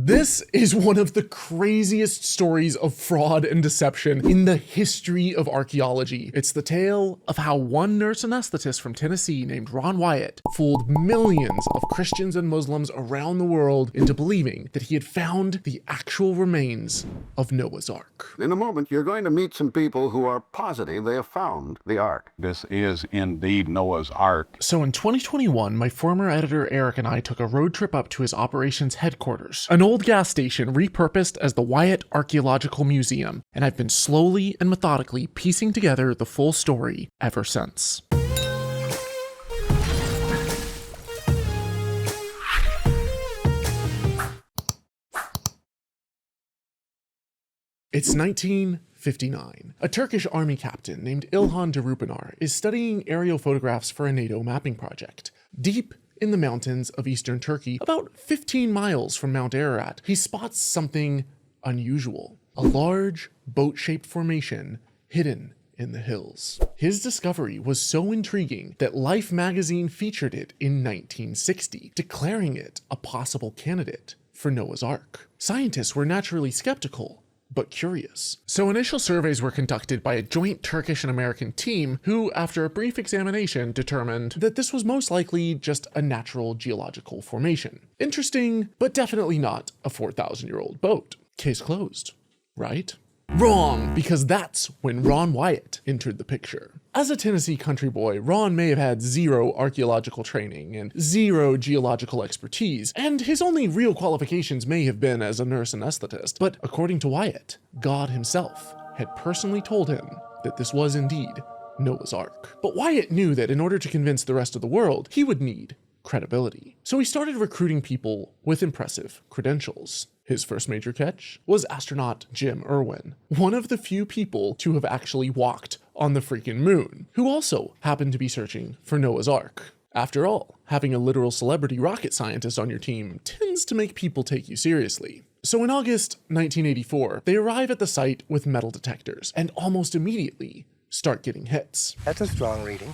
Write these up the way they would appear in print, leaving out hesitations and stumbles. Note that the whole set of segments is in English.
This is one of the craziest stories of fraud and deception in the history of archaeology. It's the tale of how one nurse anesthetist from Tennessee named Ron Wyatt fooled millions of Christians and Muslims around the world into believing that he had found the actual remains of Noah's Ark. In a moment, you're going to meet some people who are positive they have found the Ark. This is indeed Noah's Ark. So in 2021, my former editor Eric and I took a road trip up to his operations headquarters, an old gas station repurposed as the Wyatt Archaeological Museum, and I've been slowly and methodically piecing together the full story ever since. It's 1959. A Turkish army captain named İlhan Durupinar is studying aerial photographs for a NATO mapping project. Deep in the mountains of eastern Turkey, about 15 miles from Mount Ararat, he spots something unusual. A large, boat-shaped formation hidden in the hills. His discovery was so intriguing that Life magazine featured it in 1960, declaring it a possible candidate for Noah's Ark. Scientists were naturally skeptical, but curious. So initial surveys were conducted by a joint Turkish and American team who, after a brief examination, determined that this was most likely just a natural geological formation. Interesting, but definitely not a 4,000-year-old boat. Case closed, right? Wrong, because that's when Ron Wyatt entered the picture. As a Tennessee country boy, Ron may have had zero archaeological training and zero geological expertise, and his only real qualifications may have been as a nurse anesthetist, but according to Wyatt, God himself had personally told him that this was indeed Noah's Ark. But Wyatt knew that in order to convince the rest of the world, he would need credibility. So he started recruiting people with impressive credentials. His first major catch was astronaut Jim Irwin, one of the few people to have actually walked on the freaking moon, who also happened to be searching for Noah's Ark. After all, having a literal celebrity rocket scientist on your team tends to make people take you seriously. So in August 1984, they arrive at the site with metal detectors and almost immediately start getting hits. That's a strong reading.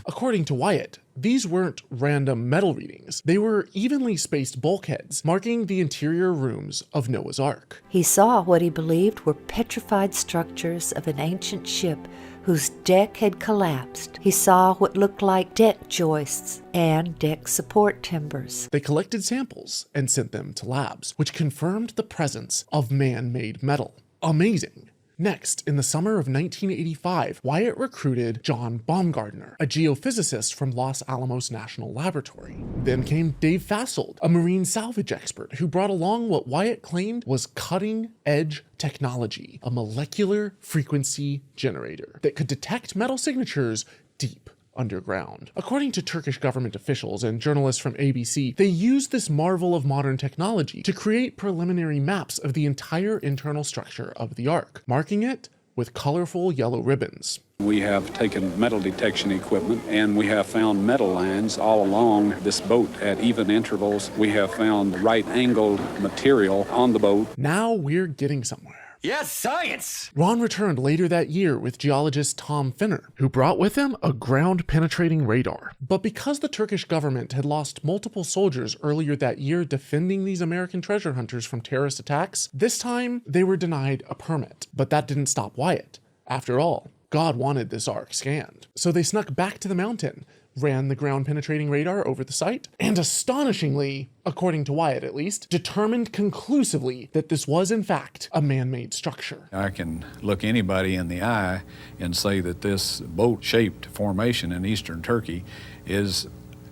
According to Wyatt, these weren't random metal readings. They were evenly spaced bulkheads, marking the interior rooms of Noah's Ark. He saw what he believed were petrified structures of an ancient ship whose deck had collapsed. He saw what looked like deck joists and deck support timbers. They collected samples and sent them to labs, which confirmed the presence of man-made metal. Amazing. Next, in the summer of 1985, Wyatt recruited John Baumgardner, a geophysicist from Los Alamos National Laboratory. Then came Dave Fasold, a marine salvage expert who brought along what Wyatt claimed was cutting-edge technology, a molecular frequency generator that could detect metal signatures deep underground. According to Turkish government officials and journalists from ABC, they used this marvel of modern technology to create preliminary maps of the entire internal structure of the Ark, marking it with colorful yellow ribbons. We have taken metal detection equipment and we have found metal lines all along this boat at even intervals. We have found right-angled material on the boat. Now we're getting somewhere. Yes, science! Ron returned later that year with geologist Tom Finner, who brought with him a ground-penetrating radar. But because the Turkish government had lost multiple soldiers earlier that year defending these American treasure hunters from terrorist attacks, this time they were denied a permit. But that didn't stop Wyatt. After all, God wanted this Ark scanned. So they snuck back to the mountain, ran the ground-penetrating radar over the site, and astonishingly, according to Wyatt at least, determined conclusively that this was in fact a man-made structure. I can look anybody in the eye and say that this boat-shaped formation in eastern Turkey is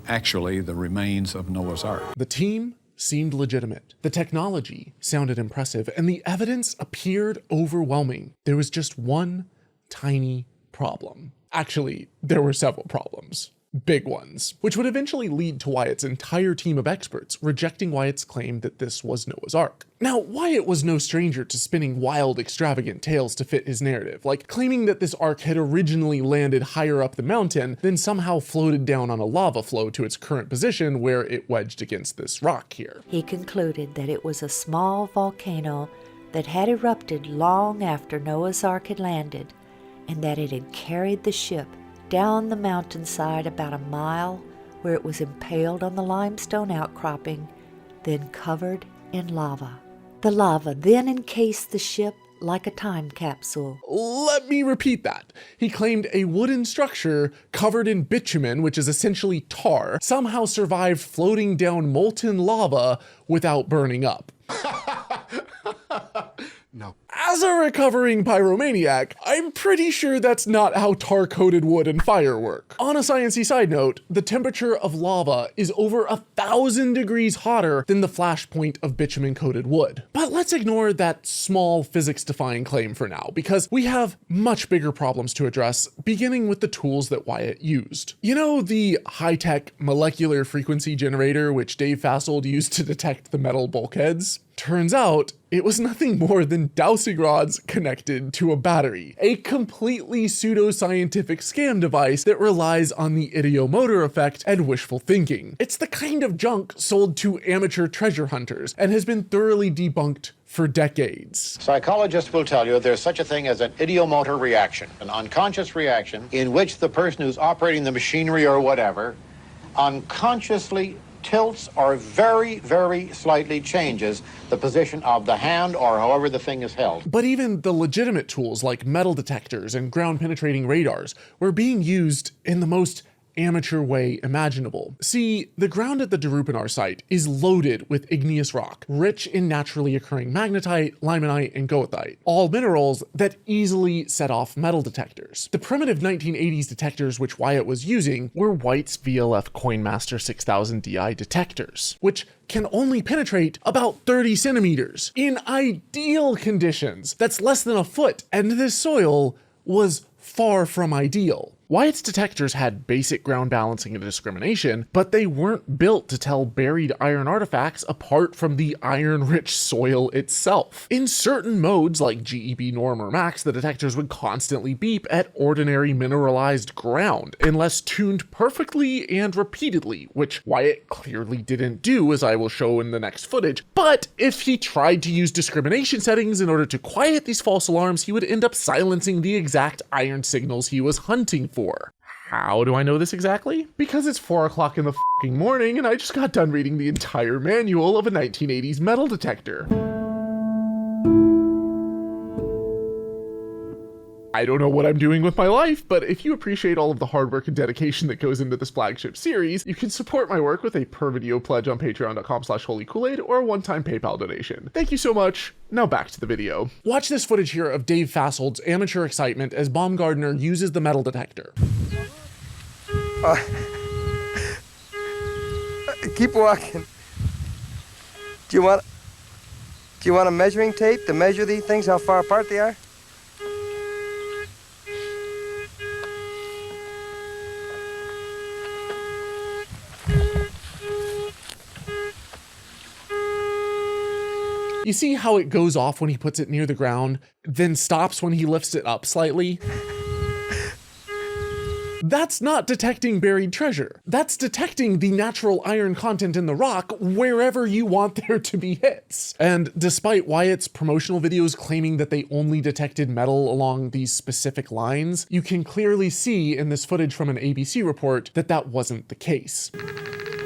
actually the remains of Noah's Ark. The team seemed legitimate. The technology sounded impressive, and the evidence appeared overwhelming. There was just one tiny problem. Actually, there were several problems. Big ones, which would eventually lead to Wyatt's entire team of experts rejecting Wyatt's claim that this was Noah's Ark. Now, Wyatt was no stranger to spinning wild, extravagant tales to fit his narrative, like claiming that this Ark had originally landed higher up the mountain, then somehow floated down on a lava flow to its current position where it wedged against this rock here. He concluded that it was a small volcano that had erupted long after Noah's Ark had landed, and that it had carried the ship down the mountainside about a mile where it was impaled on the limestone outcropping, then covered in lava. The lava then encased the ship like a time capsule. Let me repeat that. He claimed a wooden structure covered in bitumen, which is essentially tar, somehow survived floating down molten lava without burning up. No. As a recovering pyromaniac, I'm pretty sure that's not how tar-coated wood and fire work. On a sciencey side note, the temperature of lava is over 1,000 degrees hotter than the flashpoint of bitumen-coated wood. But let's ignore that small physics-defying claim for now, because we have much bigger problems to address, beginning with the tools that Wyatt used. You know the high-tech molecular frequency generator which Dave Fasold used to detect the metal bulkheads? Turns out, it was nothing more than dowsing rods connected to a battery, a completely pseudo-scientific scam device that relies on the ideomotor effect and wishful thinking. It's the kind of junk sold to amateur treasure hunters and has been thoroughly debunked for decades. Psychologists will tell you there's such a thing as an ideomotor reaction, an unconscious reaction in which the person who's operating the machinery or whatever unconsciously tilts or very, very slightly changes the position of the hand or however the thing is held. But even the legitimate tools like metal detectors and ground-penetrating radars were being used in the most amateur way imaginable. See, the ground at the Durupinar site is loaded with igneous rock, rich in naturally occurring magnetite, limonite, and goethite, all minerals that easily set off metal detectors. The primitive 1980s detectors which Wyatt was using were White's VLF Coinmaster 6000 DI detectors, which can only penetrate about 30 centimeters. In ideal conditions, that's less than a foot, and this soil was far from ideal. Wyatt's detectors had basic ground balancing and discrimination, but they weren't built to tell buried iron artifacts apart from the iron-rich soil itself. In certain modes, like GEB Norm or Max, the detectors would constantly beep at ordinary mineralized ground, unless tuned perfectly and repeatedly, which Wyatt clearly didn't do, as I will show in the next footage. But if he tried to use discrimination settings in order to quiet these false alarms, he would end up silencing the exact iron signals he was hunting for. How do I know this exactly? Because it's 4 o'clock in the f***ing morning and I just got done reading the entire manual of a 1980s metal detector. I don't know what I'm doing with my life, but if you appreciate all of the hard work and dedication that goes into this flagship series, you can support my work with a per-video pledge on patreon.com/holykoolaid or a one-time PayPal donation. Thank you so much. Now back to the video. Watch this footage here of Dave Fasold's amateur excitement as Baumgardner uses the metal detector. Keep walking. Do you want a measuring tape to measure these things, how far apart they are? You see how it goes off when he puts it near the ground, then stops when he lifts it up slightly? That's not detecting buried treasure. That's detecting the natural iron content in the rock wherever you want there to be hits. And despite Wyatt's promotional videos claiming that they only detected metal along these specific lines, you can clearly see in this footage from an ABC report that that wasn't the case.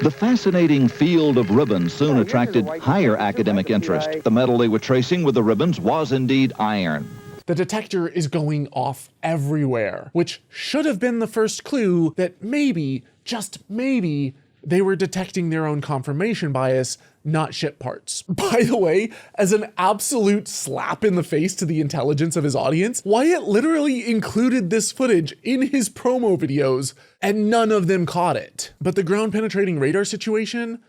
The fascinating field of ribbons soon attracted higher academic interest. The metal they were tracing with the ribbons was indeed iron. The detector is going off everywhere, which should have been the first clue that maybe, just maybe, they were detecting their own confirmation bias, not ship parts. By the way, as an absolute slap in the face to the intelligence of his audience, Wyatt literally included this footage in his promo videos, and none of them caught it. But the ground-penetrating radar situation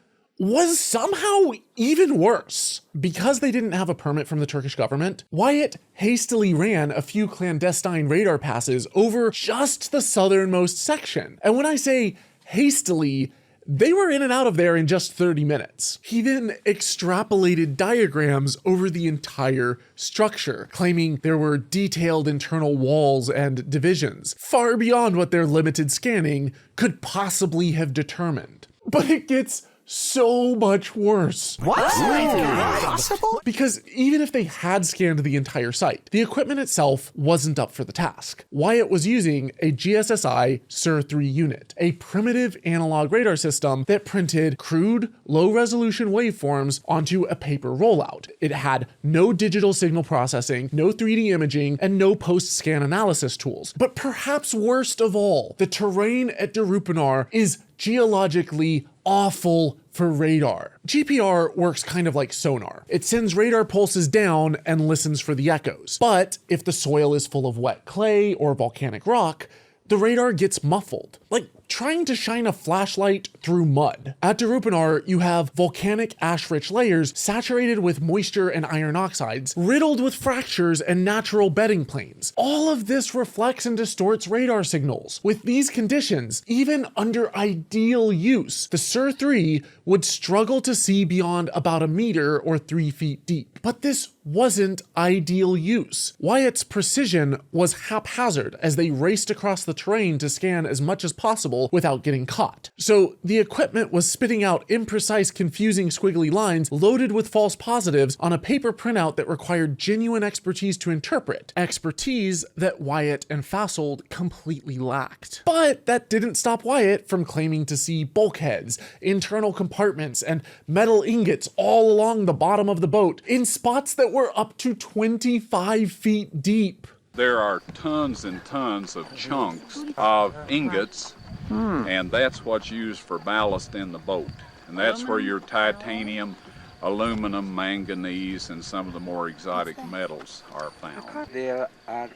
was somehow even worse. Because they didn't have a permit from the Turkish government, Wyatt hastily ran a few clandestine radar passes over just the southernmost section. And when I say hastily, they were in and out of there in just 30 minutes. He then extrapolated diagrams over the entire structure, claiming there were detailed internal walls and divisions, far beyond what their limited scanning could possibly have determined. But it gets so much worse. What? Possible? Because even if they had scanned the entire site, the equipment itself wasn't up for the task. Wyatt was using a GSSI SIR-3 unit, a primitive analog radar system that printed crude, low-resolution waveforms onto a paper rollout. It had no digital signal processing, no 3D imaging, and no post-scan analysis tools. But perhaps worst of all, the terrain at Durupinar is geologically awful for radar. GPR works kind of like sonar. It sends radar pulses down and listens for the echoes. But if the soil is full of wet clay or volcanic rock, the radar gets muffled, like trying to shine a flashlight through mud. At Durupinar, you have volcanic ash-rich layers saturated with moisture and iron oxides, riddled with fractures and natural bedding planes. All of this reflects and distorts radar signals. With these conditions, even under ideal use, the SIR-3 would struggle to see beyond about a meter or 3 feet deep. But this wasn't ideal use. Wyatt's precision was haphazard as they raced across the terrain to scan as much as possible without getting caught. So the equipment was spitting out imprecise, confusing squiggly lines loaded with false positives on a paper printout that required genuine expertise to interpret, expertise that Wyatt and Fasold completely lacked. But that didn't stop Wyatt from claiming to see bulkheads, internal compartments, and metal ingots all along the bottom of the boat in spots that were up to 25 feet deep. There are tons and tons of chunks of ingots, and that's what's used for ballast in the boat. And that's where your titanium, aluminum, manganese, and some of the more exotic metals are found. They are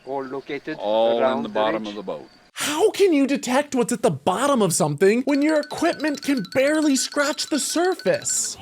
all located All around in the bottom ridge. of the boat. How can you detect what's at the bottom of something when your equipment can barely scratch the surface?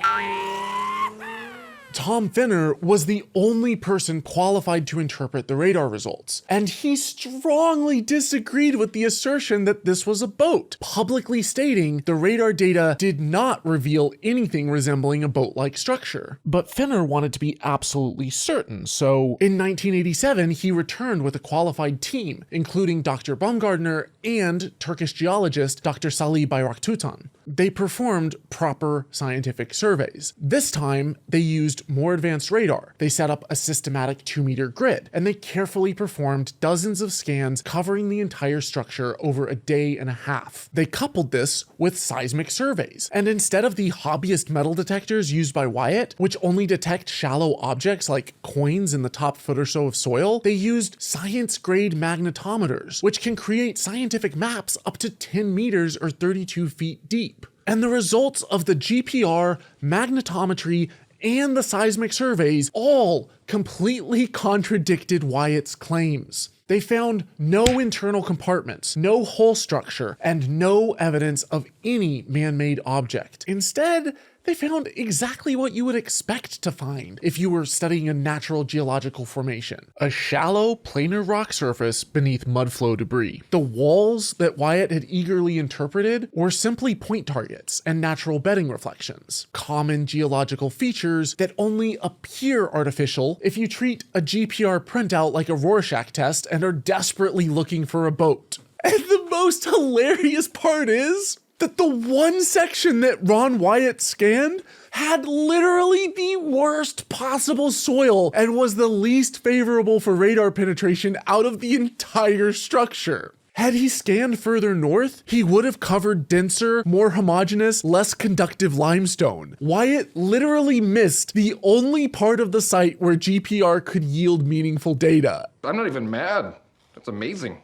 Tom Finner was the only person qualified to interpret the radar results, and he strongly disagreed with the assertion that this was a boat, publicly stating the radar data did not reveal anything resembling a boat-like structure. But Finner wanted to be absolutely certain, so in 1987 he returned with a qualified team, including Dr. Baumgardner and Turkish geologist Dr. Salih Bayraktutan. They performed proper scientific surveys. This time, they used more advanced radar. They set up a systematic 2-meter grid, and they carefully performed dozens of scans covering the entire structure over a day and a half. They coupled this with seismic surveys, and instead of the hobbyist metal detectors used by Wyatt, which only detect shallow objects like coins in the top foot or so of soil, they used science-grade magnetometers, which can create scientific maps up to 10 meters or 32 feet deep. And the results of the GPR, magnetometry, and the seismic surveys all completely contradicted Wyatt's claims. They found no internal compartments, no hull structure, and no evidence of any man-made object. Instead, they found exactly what you would expect to find if you were studying a natural geological formation: a shallow, planar rock surface beneath mudflow debris. The walls that Wyatt had eagerly interpreted were simply point targets and natural bedding reflections, common geological features that only appear artificial if you treat a GPR printout like a Rorschach test and are desperately looking for a boat. And the most hilarious part is that the one section that Ron Wyatt scanned had literally the worst possible soil and was the least favorable for radar penetration out of the entire structure. Had he scanned further north, he would have covered denser, more homogeneous, less conductive limestone. Wyatt literally missed the only part of the site where GPR could yield meaningful data. I'm not even mad. That's amazing.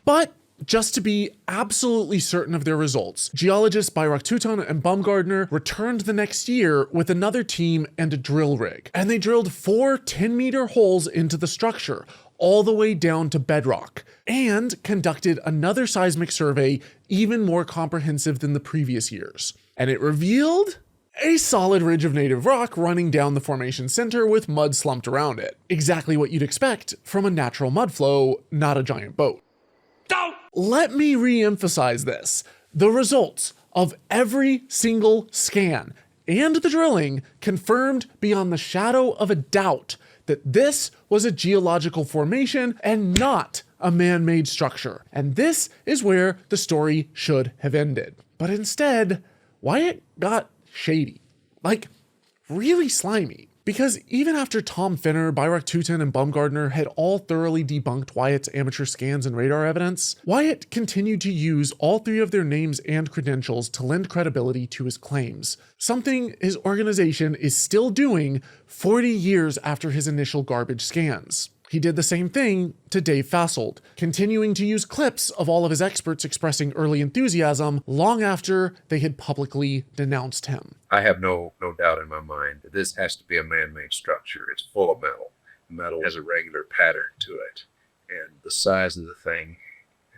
But just to be absolutely certain of their results, geologists Bayraktutan and Baumgardner returned the next year with another team and a drill rig. And they drilled 4 10-meter holes into the structure, all the way down to bedrock, and conducted another seismic survey even more comprehensive than the previous years. And it revealed a solid ridge of native rock running down the formation center with mud slumped around it. Exactly what you'd expect from a natural mudflow, not a giant boat. Let me re-emphasize this. The results of every single scan and the drilling confirmed beyond the shadow of a doubt that this was a geological formation and not a man-made structure. And this is where the story should have ended. But instead, Wyatt got shady. Like, really slimy. Because even after Tom Finner, Byrock Tootin, and Baumgardner had all thoroughly debunked Wyatt's amateur scans and radar evidence, Wyatt continued to use all three of their names and credentials to lend credibility to his claims, something his organization is still doing 40 years after his initial garbage scans. He did the same thing to Dave Fasold, continuing to use clips of all of his experts expressing early enthusiasm long after they had publicly denounced him. I have no doubt in my mind that this has to be a man-made structure. It's full of metal. The metal has a regular pattern to it. And the size of the thing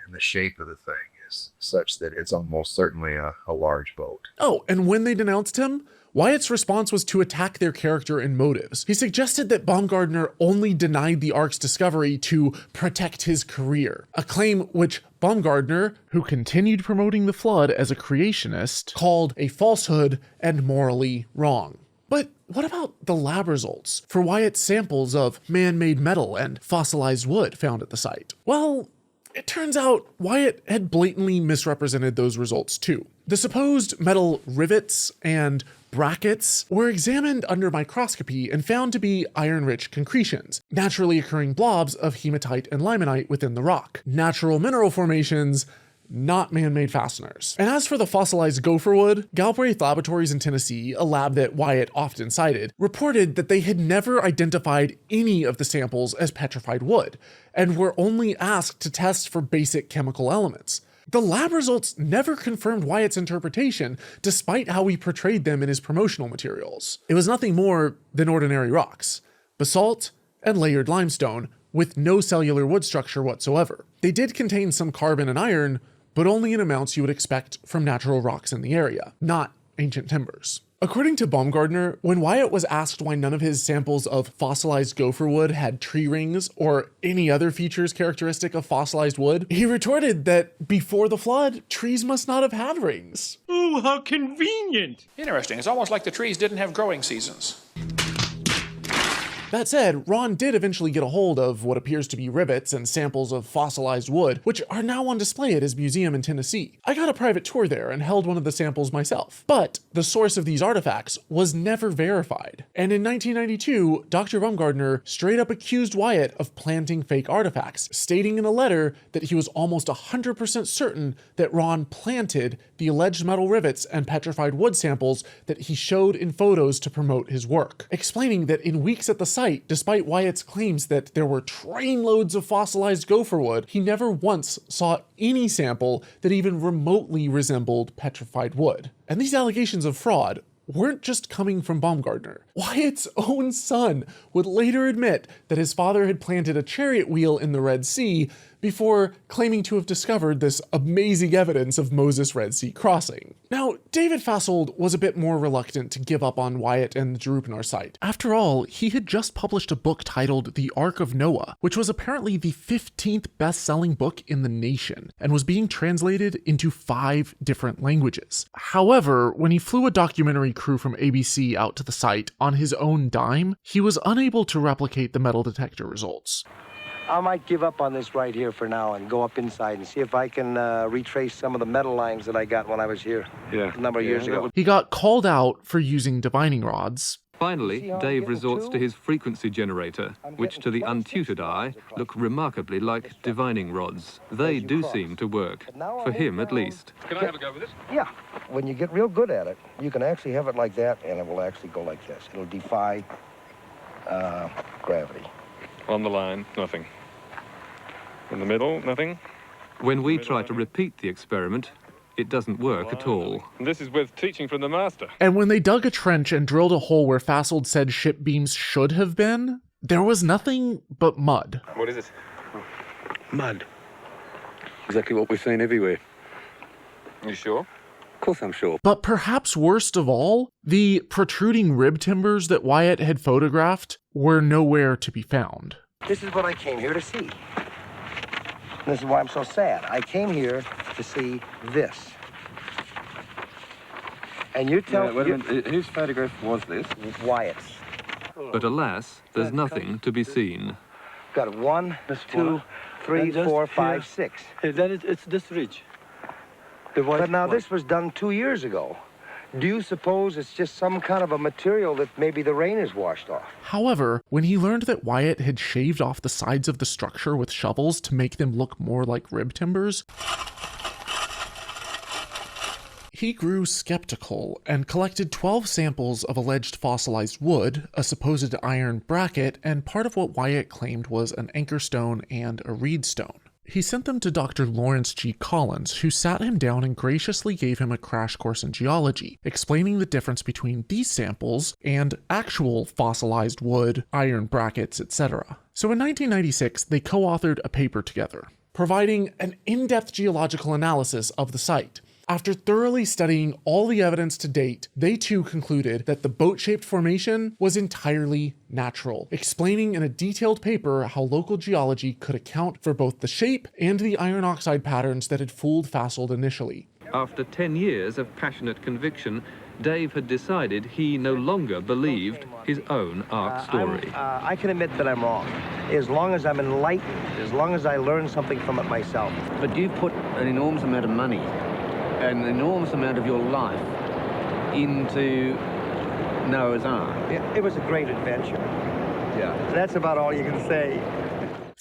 and the shape of the thing is such that it's almost certainly a large boat. Oh, and when they denounced him, Wyatt's response was to attack their character and motives. He suggested that Baumgardner only denied the Ark's discovery to protect his career, a claim which Baumgardner, who continued promoting the flood as a creationist, called a falsehood and morally wrong. But what about the lab results for Wyatt's samples of man-made metal and fossilized wood found at the site? Well, it turns out Wyatt had blatantly misrepresented those results too. The supposed metal rivets and brackets were examined under microscopy and found to be iron-rich concretions, naturally occurring blobs of hematite and limonite within the rock. Natural mineral formations, not man-made fasteners. And as for the fossilized gopher wood, Galbraith Laboratories in Tennessee, a lab that Wyatt often cited, reported that they had never identified any of the samples as petrified wood, and were only asked to test for basic chemical elements. The lab results never confirmed Wyatt's interpretation, despite how he portrayed them in his promotional materials. It was nothing more than ordinary rocks, basalt and layered limestone, with no cellular wood structure whatsoever. They did contain some carbon and iron, but only in amounts you would expect from natural rocks in the area, not ancient timbers. According to Baumgardner, when Wyatt was asked why none of his samples of fossilized gopher wood had tree rings or any other features characteristic of fossilized wood, he retorted that before the flood, trees must not have had rings. Ooh, how convenient! Interesting. It's almost like the trees didn't have growing seasons. That said, Ron did eventually get a hold of what appears to be rivets and samples of fossilized wood, which are now on display at his museum in Tennessee. I got a private tour there and held one of the samples myself. But the source of these artifacts was never verified. And in 1992, Dr. Baumgardner straight up accused Wyatt of planting fake artifacts, stating in a letter that he was almost 100% certain that Ron planted the alleged metal rivets and petrified wood samples that he showed in photos to promote his work, explaining that in weeks at the site, despite Wyatt's claims that there were trainloads of fossilized gopher wood, he never once saw any sample that even remotely resembled petrified wood. And these allegations of fraud weren't just coming from Baumgardner. Wyatt's own son would later admit that his father had planted a chariot wheel in the Red Sea before claiming to have discovered this amazing evidence of Moses' Red Sea crossing. Now, David Fasold was a bit more reluctant to give up on Wyatt and the Durupinar site. After all, he had just published a book titled The Ark of Noah, which was apparently the 15th best-selling book in the nation, and was being translated into 5 different languages. However, when he flew a documentary crew from ABC out to the site on his own dime, he was unable to replicate the metal detector results. I might give up on this right here for now and go up inside and see if I can retrace some of the metal lines that I got when I was here a number of years ago. He got called out for using divining rods. Finally, Dave resorts to his frequency generator, which to the untutored eye look remarkably like divining rods. They do seem to work, for him at least. Can I have a go with this? Yeah. When you get real good at it, you can actually have it like that, and it will actually go like this. It'll defy gravity. On the line, nothing. In the middle, nothing. When we try to repeat the experiment, it doesn't work at all. And this is with teaching from the master. And when they dug a trench and drilled a hole where Fasold said ship beams should have been, there was nothing but mud. What is it? Mud. Exactly what we've seen everywhere. You sure? Of course I'm sure. But perhaps worst of all, the protruding rib timbers that Wyatt had photographed were nowhere to be found. This is what I came here to see. This is why I'm so sad. I came here to see this. And you tell me... Wait a minute, whose photograph was this? Wyatt's. But alas, there's nothing to be seen. Got it. 1, 2, 3, 4, 5, 6. Then it's this ridge. But now this was done 2 years ago. Do you suppose it's just some kind of a material that maybe the rain has washed off? However, when he learned that Wyatt had shaved off the sides of the structure with shovels to make them look more like rib timbers, he grew skeptical and collected 12 samples of alleged fossilized wood, a supposed iron bracket, and part of what Wyatt claimed was an anchor stone and a reed stone. He sent them to Dr. Lawrence G. Collins, who sat him down and graciously gave him a crash course in geology, explaining the difference between these samples and actual fossilized wood, iron brackets, etc. So in 1996, they co-authored a paper together, providing an in-depth geological analysis of the site. After thoroughly studying all the evidence to date, they too concluded that the boat-shaped formation was entirely natural, explaining in a detailed paper how local geology could account for both the shape and the iron oxide patterns that had fooled Fasold initially. After 10 years of passionate conviction, Dave had decided he no longer believed his own Ark story. I can admit that I'm wrong, as long as I'm enlightened, as long as I learn something from it myself. But you've put an enormous amount of money, an enormous amount of your life into Noah's Ark. It was a great adventure. Yeah. That's about all you can say.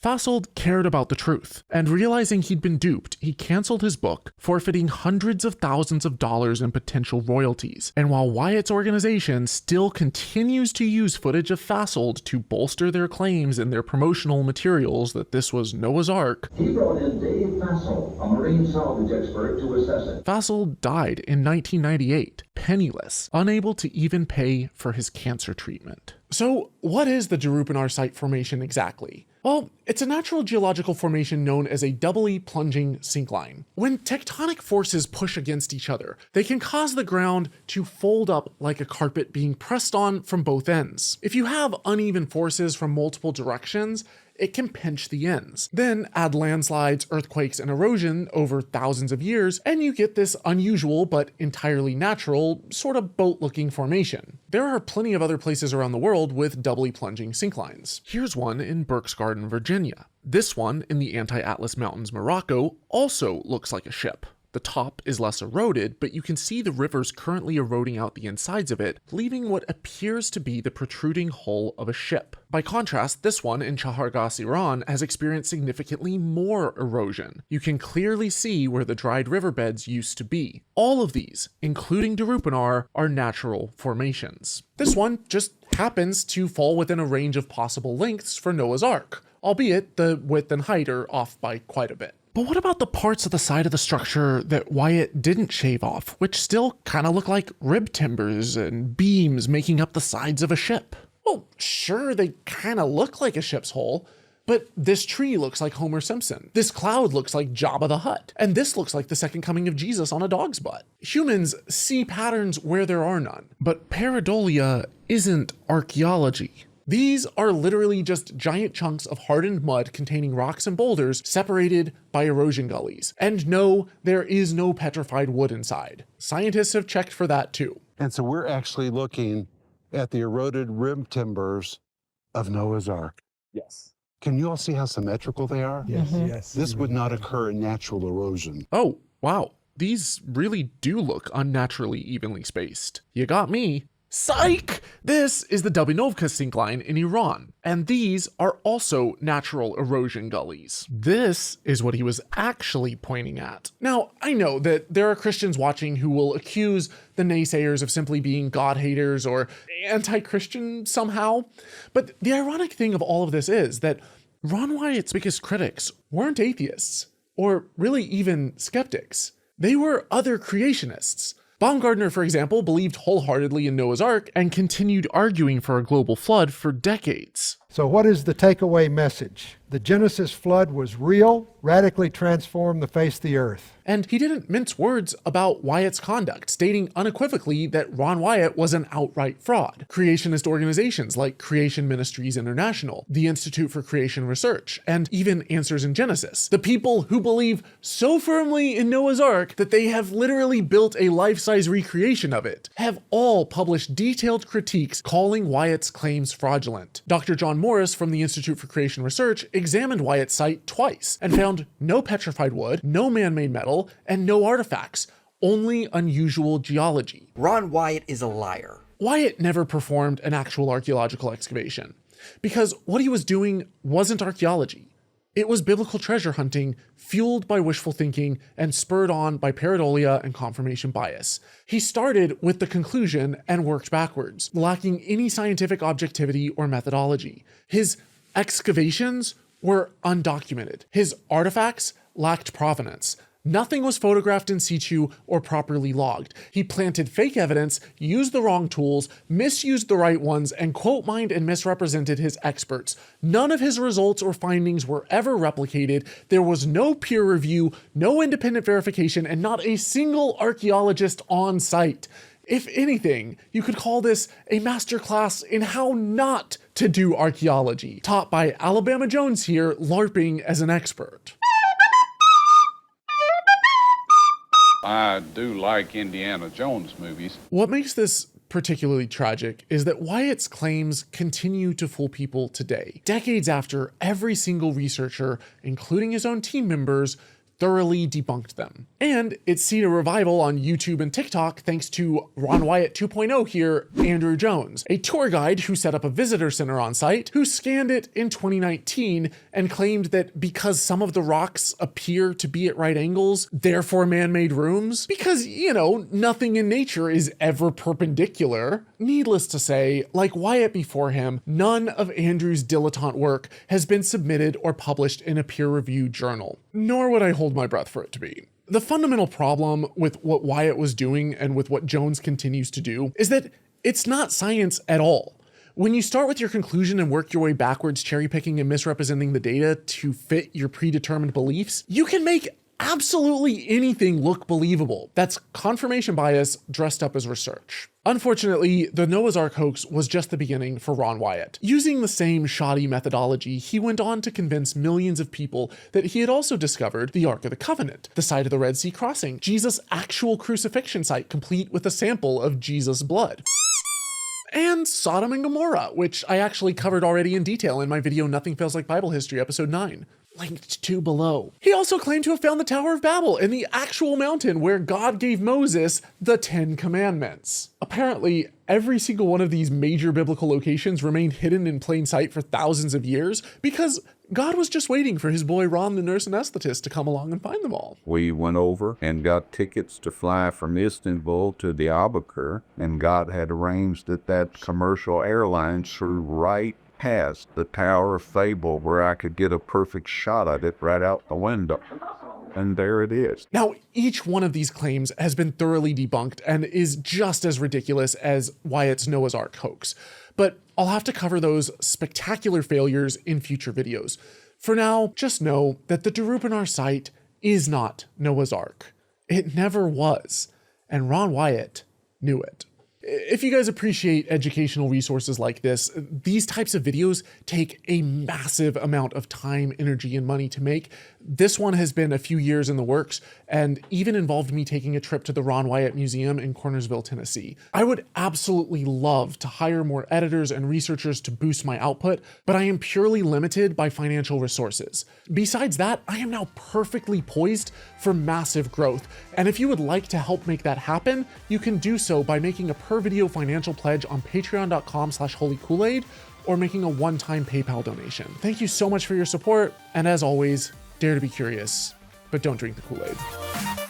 Fasold cared about the truth, and realizing he'd been duped, he canceled his book, forfeiting hundreds of thousands of dollars in potential royalties. And while Wyatt's organization still continues to use footage of Fasold to bolster their claims in their promotional materials that this was Noah's Ark, he brought in Dave Fasold, a marine salvage expert, to assess it. Fasold died in 1998, penniless, unable to even pay for his cancer treatment. So, what is the Durupinar site formation exactly? Well, it's a natural geological formation known as a doubly plunging syncline. When tectonic forces push against each other, they can cause the ground to fold up like a carpet being pressed on from both ends. If you have uneven forces from multiple directions, it can pinch the ends. Then add landslides, earthquakes, and erosion over thousands of years, and you get this unusual but entirely natural, sort of boat-looking formation. There are plenty of other places around the world with doubly plunging synklines. Here's one in Burke's Garden, Virginia. This one in the Anti-Atlas Mountains, Morocco, also looks like a ship. The top is less eroded, but you can see the rivers currently eroding out the insides of it, leaving what appears to be the protruding hull of a ship. By contrast, this one in Chahargas, Iran, has experienced significantly more erosion. You can clearly see where the dried riverbeds used to be. All of these, including Durupinar, are natural formations. This one just happens to fall within a range of possible lengths for Noah's Ark, albeit the width and height are off by quite a bit. But what about the parts of the side of the structure that Wyatt didn't shave off, which still kind of look like rib timbers and beams making up the sides of a ship? Well, sure, they kind of look like a ship's hull, but this tree looks like Homer Simpson. This cloud looks like Jabba the Hutt. And this looks like the second coming of Jesus on a dog's butt. Humans see patterns where there are none, but pareidolia isn't archaeology. These are literally just giant chunks of hardened mud containing rocks and boulders separated by erosion gullies. And no, there is no petrified wood inside. Scientists have checked for that too. And so we're actually looking at the eroded rib timbers of Noah's Ark. Yes. Can you all see how symmetrical they are? Yes, yes. This would not occur in natural erosion. Oh, wow. These really do look unnaturally evenly spaced. You got me. Psych! This is the Durupinar syncline in Iran, and these are also natural erosion gullies. This is what he was actually pointing at. Now, I know that there are Christians watching who will accuse the naysayers of simply being God haters or anti-Christian somehow, but the ironic thing of all of this is that Ron Wyatt's biggest critics weren't atheists, or really even skeptics. They were other creationists. Baumgardner, for example, believed wholeheartedly in Noah's Ark and continued arguing for a global flood for decades. So what is the takeaway message? The Genesis flood was real, radically transformed the face of the earth. And he didn't mince words about Wyatt's conduct, stating unequivocally that Ron Wyatt was an outright fraud. Creationist organizations like Creation Ministries International, the Institute for Creation Research, and even Answers in Genesis, the people who believe so firmly in Noah's Ark that they have literally built a life-size recreation of it, have all published detailed critiques calling Wyatt's claims fraudulent. Dr. John Morris from the Institute for Creation Research examined Wyatt's site twice and found no petrified wood, no man-made metal, and no artifacts, only unusual geology. Ron Wyatt is a liar. Wyatt never performed an actual archaeological excavation, because what he was doing wasn't archaeology. It was biblical treasure hunting, fueled by wishful thinking and spurred on by pareidolia and confirmation bias. He started with the conclusion and worked backwards, lacking any scientific objectivity or methodology. His excavations were undocumented. His artifacts lacked provenance. Nothing was photographed in situ or properly logged. He planted fake evidence, used the wrong tools, misused the right ones, and quote mined and misrepresented his experts. None of his results or findings were ever replicated. There was no peer review, no independent verification, and not a single archaeologist on site. If anything, you could call this a masterclass in how not to do archaeology, taught by Alabama Jones here, LARPing as an expert. I do like Indiana Jones movies. What makes this particularly tragic is that Wyatt's claims continue to fool people today, decades after every single researcher, including his own team members, thoroughly debunked them. And it's seen a revival on YouTube and TikTok thanks to Ron Wyatt 2.0 here, Andrew Jones, a tour guide who set up a visitor center on site, who scanned it in 2019 and claimed that because some of the rocks appear to be at right angles, therefore man-made rooms, because, nothing in nature is ever perpendicular. Needless to say, like Wyatt before him, none of Andrew's dilettante work has been submitted or published in a peer-reviewed journal, nor would I hold my breath for it to be. The fundamental problem with what Wyatt was doing and with what Jones continues to do is that it's not science at all. When you start with your conclusion and work your way backwards, cherry picking and misrepresenting the data to fit your predetermined beliefs, you can make absolutely anything look believable. That's confirmation bias dressed up as research. Unfortunately, the Noah's Ark hoax was just the beginning for Ron Wyatt. Using the same shoddy methodology, he went on to convince millions of people that he had also discovered the Ark of the Covenant, the site of the Red Sea crossing, Jesus' actual crucifixion site complete with a sample of Jesus' blood. And Sodom and Gomorrah, which I actually covered already in detail in my video Nothing Fails Like Bible History, episode 9. Linked to below. He also claimed to have found the Tower of Babel and the actual mountain where God gave Moses the 10 Commandments. Apparently, every single one of these major biblical locations remained hidden in plain sight for thousands of years because God was just waiting for his boy Ron the nurse anesthetist to come along and find them all. We went over and got tickets to fly from Istanbul to the Albuquerque, and God had arranged that commercial airline flew right past the Tower of Fable where I could get a perfect shot at it right out the window. And there it is. Now, each one of these claims has been thoroughly debunked and is just as ridiculous as Wyatt's Noah's Ark hoax. But I'll have to cover those spectacular failures in future videos. For now, just know that the Durupinar site is not Noah's Ark. It never was. And Ron Wyatt knew it. If you guys appreciate educational resources like this, these types of videos take a massive amount of time, energy, and money to make. This one has been a few years in the works and even involved me taking a trip to the Ron Wyatt Museum in Cornersville, Tennessee. I would absolutely love to hire more editors and researchers to boost my output, but I am purely limited by financial resources. Besides that, I am now perfectly poised for massive growth. And if you would like to help make that happen, you can do so by making a per video financial pledge on patreon.com/holykoolaid or making a one-time PayPal donation. Thank you so much for your support. And as always, dare to be curious, but don't drink the Kool-Aid.